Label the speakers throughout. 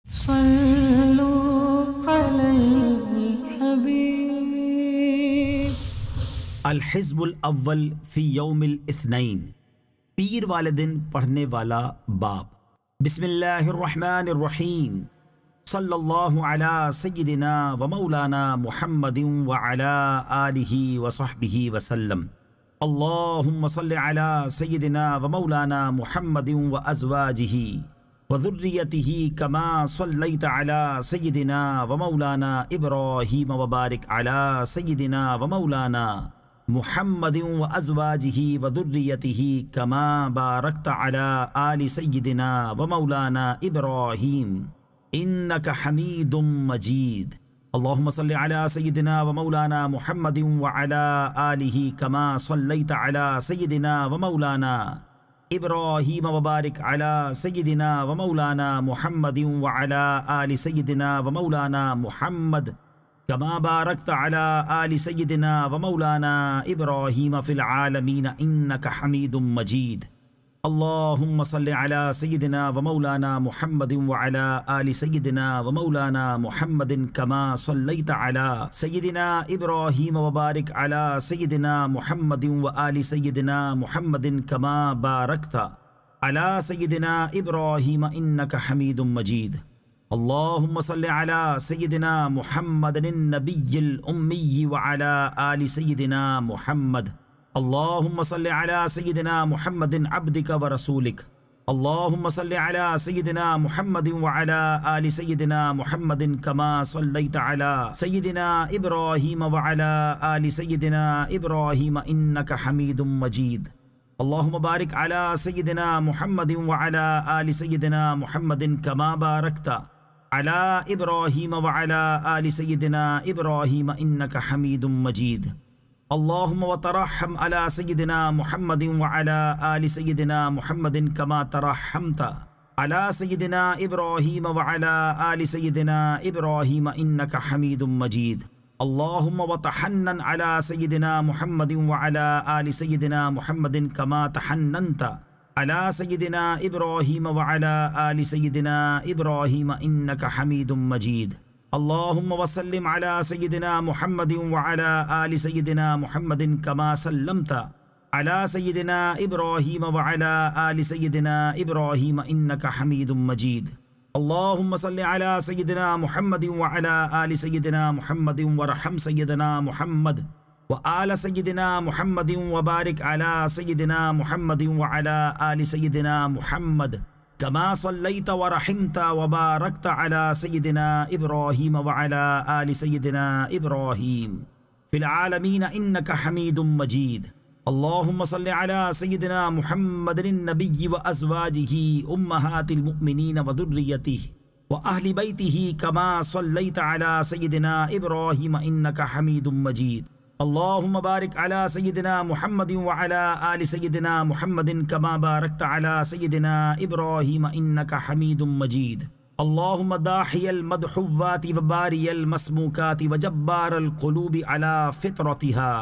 Speaker 1: सल्लु अलल हबीब।
Speaker 2: अल हिज़्बुल अव्वल फ़ी यौमिल इत्नैन, पीर वाले दिन पढ़ने वाला बाब। बिस्मिल्लाहिर्रहमानिर्रहीम। सल्लल्लाहु अला सय्यिदिना व मौलाना मुहम्मदिन व अला आलिहि व सहबिहि वसल्लम। अल्लाहुम्मा सल्लि अला सय्यिदिना व मौलाना मुहम्मदिन व अज़वाजिहि व ज़ुर्रिय्यतिहि कमा सल्लैता अला सय्यिदिना व मौलाना इब्राहीम व बारिक अला सय्यिदिना व मौलाना मुहम्मदिन व अज़वाजिहि व ज़ुर्रिय्यतिहि कमा बारकता अला आलि सय्यिदिना व मौलाना इब्राहीम इन्नका हमीदुम मजीद। अल्लाहुम्मा सल्लि अला सय्यिदिना व मौलाना मुहम्मदिन व अला आलिहि कमा सल्लैता अला सय्यिदिना व मौलाना इब्राहीम व बारिक अला सय्यिदिना व मौलाना मुहम्मदिन व अला आलि सय्यिदिना व मौलाना मुहम्मद कमा बारकता अला आलि सय्यिदिना व मौलाना इब्राहीम फिल आलमीन इन्नका हमीदुम मजीद। अल्लाहुम्मा सल्लि अला सय्यिदिना व मौलाना मुहम्मदिन व अला आलि सय्यिदिना व मौलाना मुहम्मदिन कमा सल्लैता अला सय्यिदिना इब्राहीम व बारिक अला सय्यिदिना मुहम्मदिन व आलि सय्यिदिना मुहम्मदिन कमा बारकता अला सय्यिदिना इब्राहीम इन्नका हमीदुम मजीद। अल्लाहुम्मा सल्लि अला सय्यिदिना मुहम्मदिन नबिय्यिल उम्मी व अला आलि सय्यिदिना मुहम्मद। अल्लाहुम्मा सल्लि अला सय्यिदिना मुहम्मदिन अब्दिका व रसूलिक। अल्लाहुम्मा सल्लि अला सय्यिदिना मुहम्मदिन व अला आलि सय्यिदिना मुहम्मदिन कमा सल्लैता अला सय्यिदिना इब्राहीम व अला आलि सय्यिदिना इब्राहीम इन्नका हमीदुम मजीद। अल्लाहुम्मा बारिक अला सय्यिदिना मुहम्मदिन व अला आलि सय्यिदिना मुहम्मदिन कमा बारकता अला इब्राहीम व अला आलि सय्यिदिना इब्राहीम इन्नका हमीदुम मजीद। अल्लाहुम्मा व तरहम अला सय्यिदिना मुहम्मदिन व अला आलि सय्यिदिना मुहम्मदिन कमा तरहमता अला सय्यिदिना इब्राहीम व अला आलि सय्यिदिना इब्राहीम इन्नका हमीदुम मजीद। अल्लाहुम्मा व तहन्नन अला सय्यिदिना मुहम्मदिन व अला आलि सय्यिदिना मुहम्मदिन कमा तहन्ननता अला सय्यिदिना इब्राहीम व अला आलि सय्यिदिना इब्राहीम इन्नका हमीदुम मजीद। अल्लाहुम्मा वसल्लिम अला सय्यिदिना मुहम्मदिन व अला आलि सय्यिदिना मुहम्मदिन कमा सल्लमता अला सय्यिदिना इब्राहीम व अला आलि सय्यिदिना इब्राहीम इन्नका हमीदुम मजीद। अल्लाहुम्मा सल्लि अला सय्यिदिना मुहम्मदिन व अला आलि सय्यिदिना मुहम्मदिन वरहम सय्यिदना मुहम्मद व आला सय्यिदिना मुहम्मदिन व बारिक अला सय्यिदिना मुहम्मदिन व अला आलि सय्यिदिना मुहम्मद कमा सल्लैता व रहिमता व बारकता अला सय्यिदिना इब्राहीम व अला आलि सय्यिदिना इब्राहीम फिल आलमीन इन्नका हमीदुम मजीद। अल्लाहुम्मा सल्लि अला सय्यिदिना मुहम्मदिन नबिय्यि व अज़वाजिहि उम्महातिल मुमिनीन व ज़ुर्रिय्यतिहि व अहलि बैतिहि कमा सल्लैता अला सय्यिदिना इब्राहीम इन्नका हमीदुम मजीद। अल्लाहुम्मा बारिक अला सय्यिदिना मुहम्मदिन व अला आलि सय्यिदिना मुहम्मदिन कमा बारकता अला सय्यिदिना इब्राहीम इन्नका हमीदुम मजीद। अल्लाहुम्मा दाहियल मदहुव्वाति व बारियल मस्मूकाति व जब्बारल क़ुलूबि अला फित्रतिहा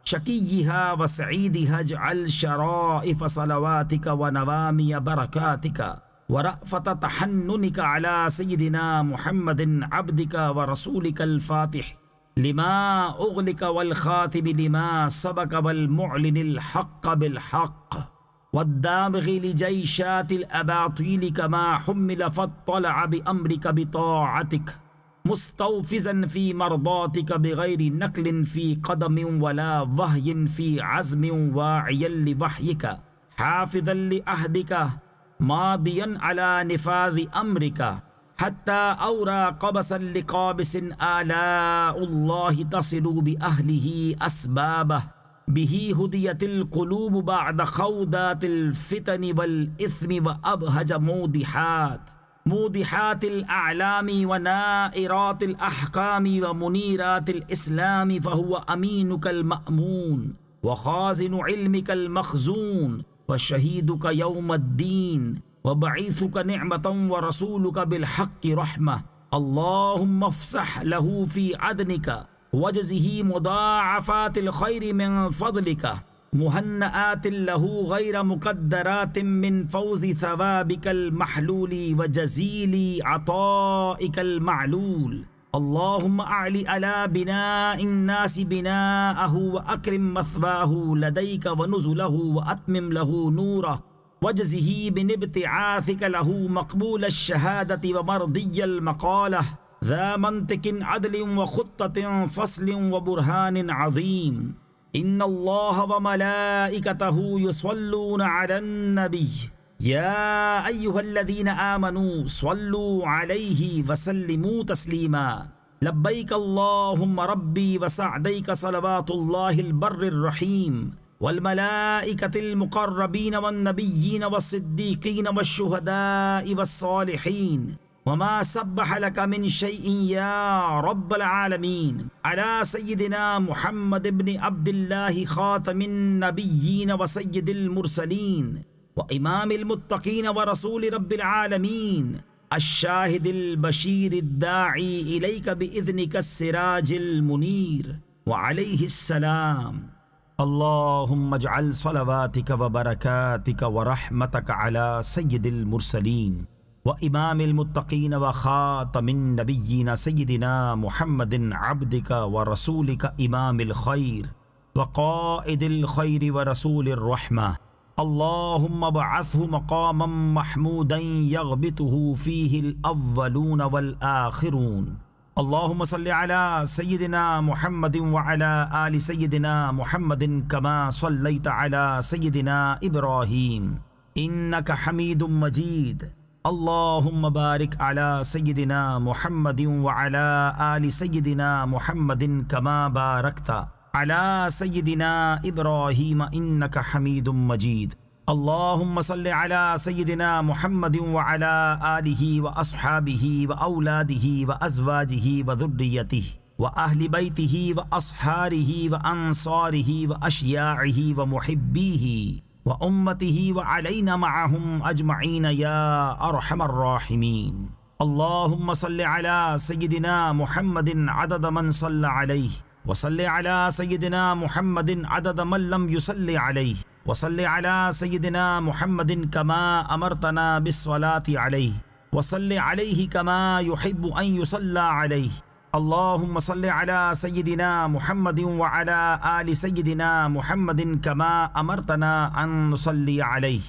Speaker 2: शकीय्यिहा व सईदिहा जअल शराइफ सलवातिका व नवामिय बरकातिका व रअफ़त तहन्नुनिका अला सय्यिदिना मुहम्मदिन अब्दिका व रसूलिकल फातिह लिमा उग़लिक वल ख़ातिम लिमा सबक वल मुअलिनिल हक़्क़ बिल हक़्क़ वद्दामिग़ि लिजैशातिल अबातील कमा हुम्मिल फ़त्तलअ बिअम्रिक बिताअतिक मुस्तौफ़िज़न फ़ी मरदातिक बिग़ैरि नक़लिन फ़ी क़दमिन वला वहयिन फ़ी अज़्मिन वाइयन लिवहयिक हाफ़िज़न लिअहदिक मादियन अला निफ़ाज़ि अम्रिका हत्ता औरा क़बसन लिक़ाबिसिन आलाउल्लाहि तसिलु बिअहलिहि अस्बाबह बिही हुदियतिल क़ुलूब बअद ख़ौदातिल फ़ितनि वल इस्मि व अबहज मूदिहातिल अअलामी व नाइरातिल अहकामी व मुनीरातिल इस्लामी फ़हुवा अमीनुकल मअमून व ख़ाज़िनु इल्मिकल मख़ज़ून व शहीदुका यौमद्दीन व बईसुका निअमतन व रसूलुका बिल हक़्क़ि रहमह। अल्लाहुम्मा फ़्सह लहू फ़ी अदनिका वजज़िही मुदाअफ़ातिल ख़ैरि मिन फ़ज़लिका मुहन्नआत लहू गैर मुक़द्दरात मिन फौज़ि थवाबिकल महलूली व जज़ीली अताइकल मालूल। अल्लाहुम्मा अली अला बिनाइन नासि बिनाअहु व अक्रिम मस्वाहु लदैक व नुज़ुलहु व अत्मिम लहू नूरह वजज़िही बिनिब्तिआसिक लहू मक़बूल अश-शहादति व मर्दिय्यल मक़ालह ज़ा मंतिकिन अदलिन व ख़ुत्ततिन फ़स्लिन व बुरहानिन अज़ीम। इन्नल्लाह व मलाइकतहु युसल्लूना अलन नबी या अय्युहल्लज़ीना आमनू सल्लू अलैहि व सल्लिमू तस्लीमा। लब्बैक अल्लाहुम्मा रब्बी व सअदैक सलवातुल्लाहिल बर्रिर रहीम वल मलाइकतिल मुक़र्रबीन वन नबिय्यीन वस्सिद्दीक़ीन वश्शुहदाइ वस्सालिहीन वमा सब्बह लक मिन शैइन या रब्बल आलमीन अला सय्यिदिना मुहम्मद इब्न अब्दिल्लाह खातमिन नबिय्यीन व सय्यिदिल मुरसलीन व इमामिल मुत्तक़ीन व रसूल रब्बिल आलमीन अश-शाहिदिल बशीरिद दाई इलैक बिइज़्निक सिराजिल मुनीर व अलैहिस्सलाम। अल्लाहुम्मा अजअल सलवातिक व बरकातिक व रहमतक अला सय्यिदिल मुरसलीन व इमामिल मुत्तक़ीन व ख़ातमिन नबिय्यीन सय्यिदिना मुहम्मदिन अब्दिक व रसूलिक इमामिल खैर व क़ाइदिल खैर व रसूलिर रहमा। अल्लाहुम्मा बअथहु मक़ामम महमूदन यग़बितुहु फ़ीहिल अव्वलून वल आख़िरून। अल्लाहुम्मा सल्लि अला सय्यिदिना मुहम्मदिन व अला आलि सय्यिदिना मुहम्मदिन कमा सल्लैत अला सय्यिदिना इब्राहीम इन्नका हमीदुम मजीद। अल्लाहुम्मा बारिक अला सय्यिदिना मुहम्मदिन व अला आलि सय्यिदिना मुहम्मदिन कमा बारकता अला सय्यिदिना इब्राहीम इन्नका हमीदुम मजीद। अल्लाहुम्मा सल्लि अला सय्यिदिना मुहम्मदिन व अला आलिहि व अस्हाबिहि व औलादिहि व अज़वाजिहि व ज़ुर्रिय्यतिहि व अहलि बैतिहि व अस्हारिहि व अंसारिहि व अशयाइहि व मुहिब्बिहि व उम्मतिहि व अलैना मअहुम अजमईन या अरहमर राहिमीन। अल्लाहुम्मा सल्लि अला सय्यिदिना मुहम्मदिन अदद मन सल्ला अलैहि व सल्लि अला सय्यिदिना मुहम्मदिन अदद मन लम युसल्लि अलैहि व सल्लि अला सय्यिदिना मुहम्मदिन कमा अमरतना बिस्सलाति अलैहि व सल्लि अलैहि कमा युहिब्बु अन युसल्ला अलैहि। अल्लाहुम्मा सल्लि अला सय्यिदिना मुहम्मदिन व अला आलि सय्यिदिना मुहम्मदिन कमा अमरतना अन नुसल्ली अलैहि।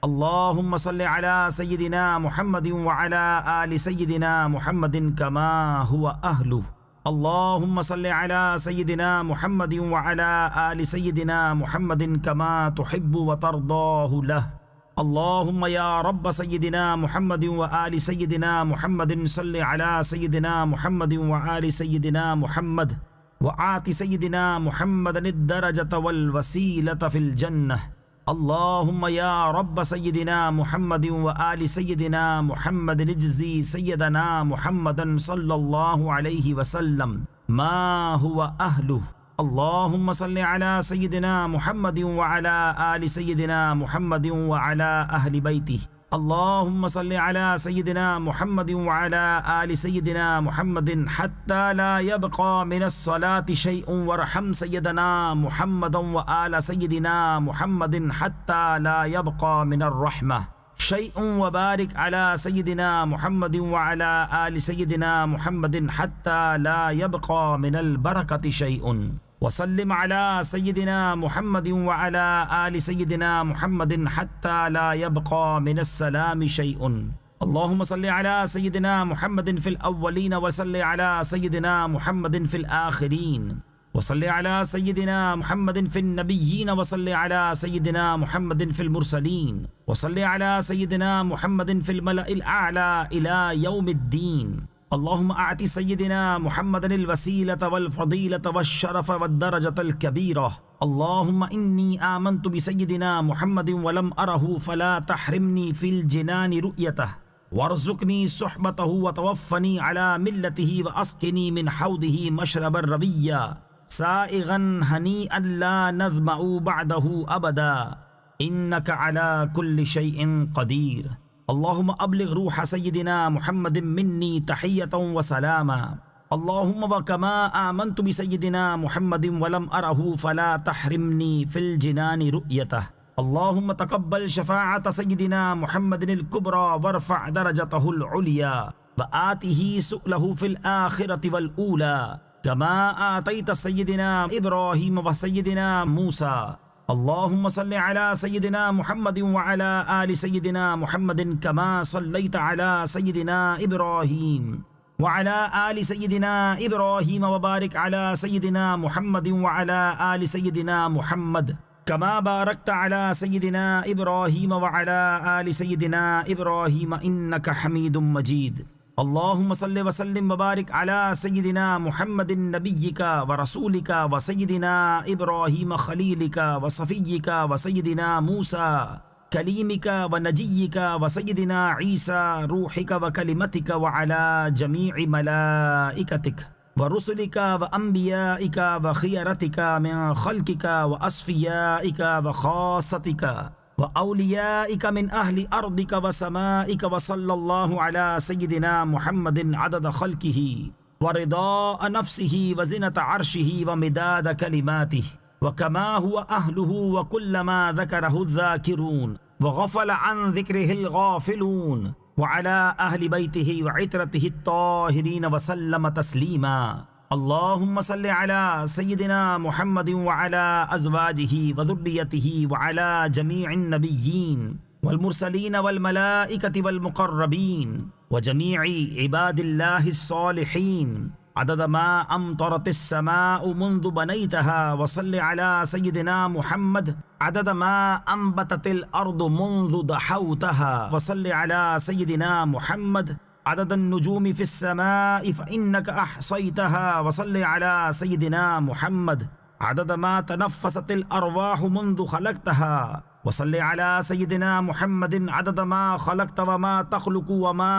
Speaker 2: अल्लाहुम्मा सल्लि अला सय्यिदिना मुहम्मदिन व अला आलि सय्यिदिना मुहम्मदिन कमा हुवा अहलुहु। अल्लाहुम्मा सल्लि अला सय्यिदिना मुहम्मदिन व अला आलि सय्यिदिना मुहम्मदिन कमा तुहिब्बु व तर्दाहु लह। अल्लाहुम्मा या रब्ब सय्यिदिना मुहम्मदिन व आलि सय्यिदिना मुहम्मदिन सल्लि अला सय्यिदिना मुहम्मदिन व आलि सय्यिदिना मुहम्मद व आति सय्यिदिना मुहम्मदन दरजत वल वसीलत फिल जन्नह। अल्लाहुम्मा या रब्ब सय्यिदिना मुहम्मदिन व आलि सय्यिदिना मुहम्मदिन इज्ज़ी सय्यदना मुहम्मदन सल्लल्लाहु अलैहि वसल्लम मा हुवा अहलुहु। अल्लाहुम्मा सल्लि अला सय्यिदिना मुहम्मदिन व अला आलि सय्यिदिना मुहम्मदिन व अला अहलि बैतिहि। अल्लाहुम्मा सल्लि अला सय्यिदिना मुहम्मदिन व अला आलि सय्यिदिना मुहम्मदिन हत्ता ला यबक़ा मिनस सलाति शैउन वरहम सय्यदना मुहम्मदन व आला सय्यिदिना मुहम्मदिन हत्ता ला यबक़ा मिनर रहमा शैउन व बारिक अला सय्यिदिना मुहम्मदिन व अला आलि सय्यिदिना मुहम्मदिन हत्ता ला यबक़ा मिनल बरकति शैउन। वसल्लिम अला सय्यिदिना मुहम्मदिन व अला आलि सय्यिदिना मुहम्मदिन हत्ता ला यबक़ा मिनस सलामि शैउन। अल्लाहुम्मा सल्लि अला सय्यिदिना मुहम्मदिन फिल अव्वलीन व सल्लि अला सय्यिदिना मुहम्मदिन फिल आखिरीन व सल्लि अला सय्यिदिना मुहम्मदिन फिन नबिय्यीन व सल्लि अला सय्यिदिना मुहम्मदिन फिल मुरसलीन व सल्लि अला सय्यिदिना मुहम्मदिन फिल मलइल आला इला यौमिद्दीन। अल्लाहुम्मा आति सय्यिदिना मुहम्मदनिल वसीलत वल फदीलत वश्शरफ वद्दरजतल कबीरा। अल्लाहुम्मा इन्नी आमन्तु बिसय्यिदिना मुहम्मदिन व लम अरहु फला तहरिमनी फिल जिनानि रु'यतह वरज़ुक़नी सुहबतहु व तवफ़्फ़नी अला मिल्लतिही व अस्क़िनी मिन हौदिही मशरबर रविय्या साइग़न हनीअन ला नज़मअु बअदहु अबदा इन्नका अला कुल्लि शैइन क़दीर। अल्लाहुम्मा अब्लिग़ रूह सय्यिदिना मुहम्मदिन मिन्नी तहियतन व सलामा। अल्लाहुम्मा व कमा आमन्तु बिसय्यिदिना मुहम्मदिन वलम अरहु फला तहरिमनी फिल जिनानि रु'यतह। अल्लाहुम्मा तक़ब्बल शफ़ाअत सय्यिदिना मुहम्मदिनिल कुब्रा वरफ़अ दरजतहुल उलिया व आतिही सुअलहु फिल आखिरति वल ऊला कमा आतैत सय्यिदिना इब्राहीम व सय्यिदिना मूसा। अल्लाहुम्मा सल्लि अला सय्यिदिना मुहम्मदिन व अला आलि सय्यिदिना मुहम्मदिन कमा सल्लैत अला सय्यिदिना इब्राहीम व अला आलि सय्यिदिना इब्राहीम व बारिक अला सय्यिदिना मुहम्मदिन व अला आलि सय्यिदिना मुहम्मद कमा बारकत अला सय्यिदिना इब्राहीम व अला आलि सय्यिदिना इब्राहीम इन्नका हमीदुम मजीद। अल्लाहुम्मा सल्लि व सल्लिम व बारिक अला सय्यिदिना मुहम्मदिन नबिय्यिका व रसूलिका व सय्यिदिना इब्राहीम खलीलिका व सफ़िय्यिका व सय्यिदिना मूसा कलीमिका व नजिय्यिका व सय्यिदिना ईसा रूहिका व कलिमतिका व अला जमीइ मलाइकतिक व रुसुलिका व अंबियाइका व खियरतिका मिन खल्किका व अस्फियाइका व खासतिका व औलियाइका मिन अहली अर्दिका व समाइका व सल्लल्लाहु अला सय्यिदिना मुहम्मदिन अदद खल्किही व रिदा नफ्सिही व ज़िनत अर्शिही व मिदाद कलिमातिही व कमा हुवा अहलुहु व कुल्लमा ज़करहु ज़ाकिरून व गफ़ल अन ज़िक्रिहिल गाफ़िलून व अला अहलि बैतिही व इत्रतिही त्ताहिरीन व सल्लम तस्लीमा। अल्लाहुम्मा सल्लि अला सय्यिदिना मुहम्मदिन व अला अज़वाजिही व ज़ुर्रिय्यतिही व अला जमीइन नबिय्यीन वल मुरसलीन वल मलाइकति वल मुक़र्रबीन व जमीइ इबादिल्लाहिस सालिहीन अदद मा अमतरतिस समाउ मुंदु बनैतहा व सल्लि अला सय्यिदिना मुहम्मद अदद मा अंबततिल अर्दु मुंदु दहौतहा व सल्लि अला सय्यिदिना मुहम्मद अदद अन्नुजूमि फिस समाइ फ़इन्नका अहसैतहा व सल्लि अला सय्यिदिना मुहम्मद अदद मा तनफ़्फ़सतिल अरवाहु मुंदु खलक़तहा व सल्लि अला सय्यिदिना मुहम्मदिन अदद मा खलक़त व मा तख़्लुक़ु व मा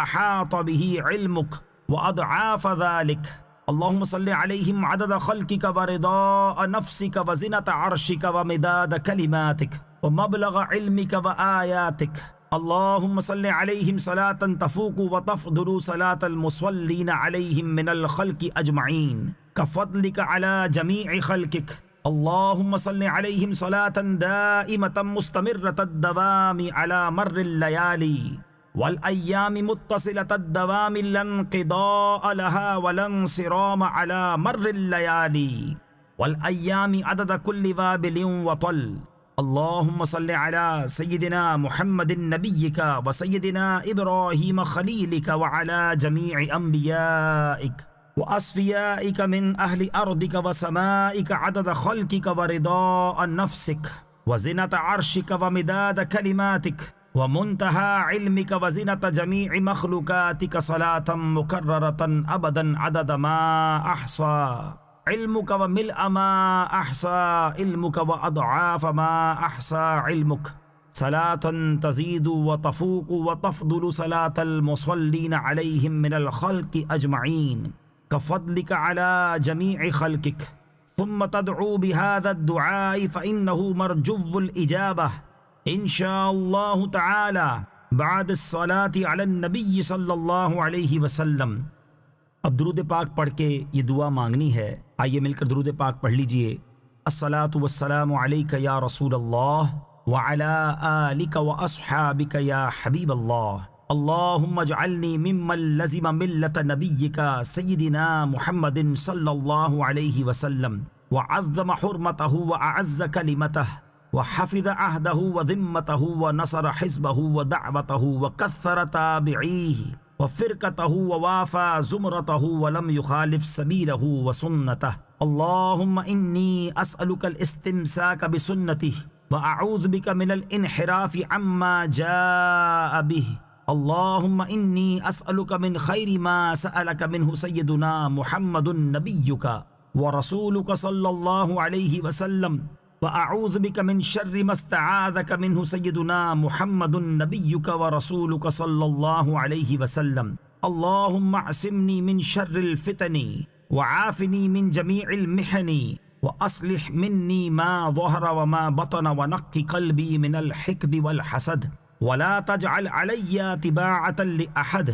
Speaker 2: अहात बिही इल्मुक व अदआफ़ ज़ालिक। अल्लाहुम्मा सल्लि अलैहिम अदद खल्किका व रिदा नफ्सिका व ज़िनत अर्शिका व मिदाद कलिमातिक व मबलग़ इल्मिका व आयातिक। अल्लाहुम्मा सल्लि अलैहिम सलातन तफ़ूक़ु व तफ़्दुलु सलातल मुसल्लीन अलैहिम मिनल खल्क़ि अजमईन कफ़द्लिका अला जमीइ खल्किक। अल्लाहुम्मा सल्लि अलैहिम सलातन दाइमतन मुस्तमिर्रतद दवामि अला मर्रिल लयाली वल अय्यामि मुत्तसिलतद दवामि लन क़िदाअ लहा वलन सिराम अला मर्रिल लयाली वल अय्यामि अदद कुल्लि वाबिलिन व तल। अल्लाहुम्मा सल्लि अला सय्यिदिना मुहम्मदिन नबिय्यिका व सय्यिदिना इब्राहीम खलीलिका व अला जमीइ अंबियाइक व अस्फियाइका मिन अहलि अर्दिका व समाइका अदद खल्किका व रिदा नफ्सिक व ज़िनत अर्शिका व मिदाद कलिमातिक व मुंतहा इल्मिका व ज़िनत जमीइ मख़लूक़ातिका सलातन मुकर्ररतन अबदन अदद मा अहसा इल्मुका व मिल्अ मा अहसा इल्मुका व अदआफ़ मा अहसा इल्मुक सलातन तज़ीदु व तफ़ूक़ु व तफ़्दुलु सलातल मुसल्लीन अलैहिम मिनल खल्क़ि अजमईन कफ़द्लिका अला जमीइ खल्किक। सुम्मा तदअू बिहाज़ा दुआइ फ़इन्नहु मरजुव्वुल इजाबह इंशाअल्लाहु तआला बाद सलाति अलन नबी सल्लल्लाहु अलैहि वसल्लम। अब दुरूद पाक पढ़ के ये दुआ मांगनी है। आइए मिलकर दुरूद पाक पढ़ लीजिए। अस्सलातु वस्सलामु अलैका या रसूल अल्लाह व अला आलिका व अस्हाबिका या हबीब अल्लाह। अल्लाहुम्मा जअलनी मिम्मन लज़िम मिल्लत नबिय्यिका सय्यिदिना मुहम्मदिन सल्लल्लाहु अलैहि वसल्लम व अज़्ज़म हुर्मतहु व अअज़्ज़ कलिमतहु व हफ़िज़ अहदहु व ज़िम्मतहु व नसर हिज़्बहु व दअवतहु व कस्सर ताबिईही व फ़िरक़तहु व वाफ़ा ज़ुमरतहु व लम युख़ालिफ़ सबीलहु व सुन्नतहु। अल्लाहुम्मा इन्नी अस्अलुकल इस्तिमसाक बिसुन्नतिही व अऊज़ु बिका मिनल इन्हिराफ़ि अम्मा जाअ बिही। अल्लाहुम्मा इन्नी अस्अलुका मिन खैरि मा सअलका मिन्हु सय्यदुना मुहम्मदुन नबिय्युका व रसूलुका सल्लल्लाहु अलैहि वसल्लम व अऊज़ु बिका मिन शर्रि मस्तआज़का मिन्हु सय्यदुना मुहम्मदुन नबिय्युका व रसूलुका सल्लल्लाहु अलैहि वसल्लम। अल्लाहुम्मा असिमनी मिन शर्रिल फितनी व आफ़िनी मिन जमीइल मिहनी व अस्लिह मिन्नी मा ज़हर व मा बतन व नक्कि क़ल्बी मिनल हिक़्दि वल हसद वला तजअल अलय्या तिबाअतन लिअहद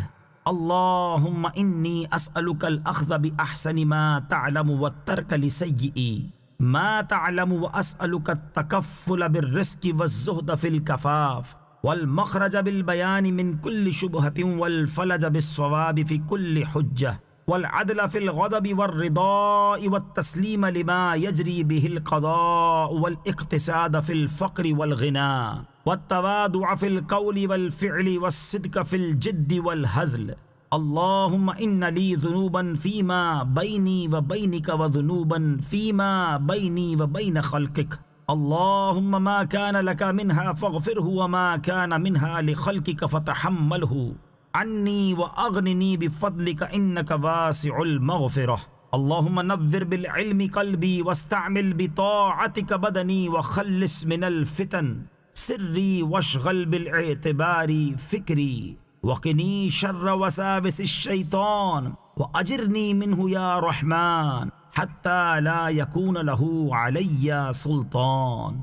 Speaker 2: اللهم إني أسألك الأخذ بأحسن ما تعلم والترك لسيئ ما تعلم وأسألك التكفل بالرزق والزهد في الكفاف والمخرج بالبيان من كل شبهة والفلج بالصواب في كل حجة والعدل في الغضب والرضاء والتسليم لما يجري به القضاء والاقتصاد في الفقر والغنى والتواضع في القول والفعل والصدق في الجد والهزل. اللهم إن لي ذنوبا فيما بيني وبينك وذنوبا فيما بيني وبين خلقك. اللهم ما كان لك منها فاغفره وما كان منها لخلقك فتحمله عني وأغنني بفضلك إنك واسع المغفرة. اللهم نذر بالعلم قلبي واستعمل بطاعتك بدني وخلص من الفتن سري واشغل بالاعتبار فكري وقني شر وساوس الشيطان وأجرني منه يا رحمن حتى لا يكون له علي سلطان.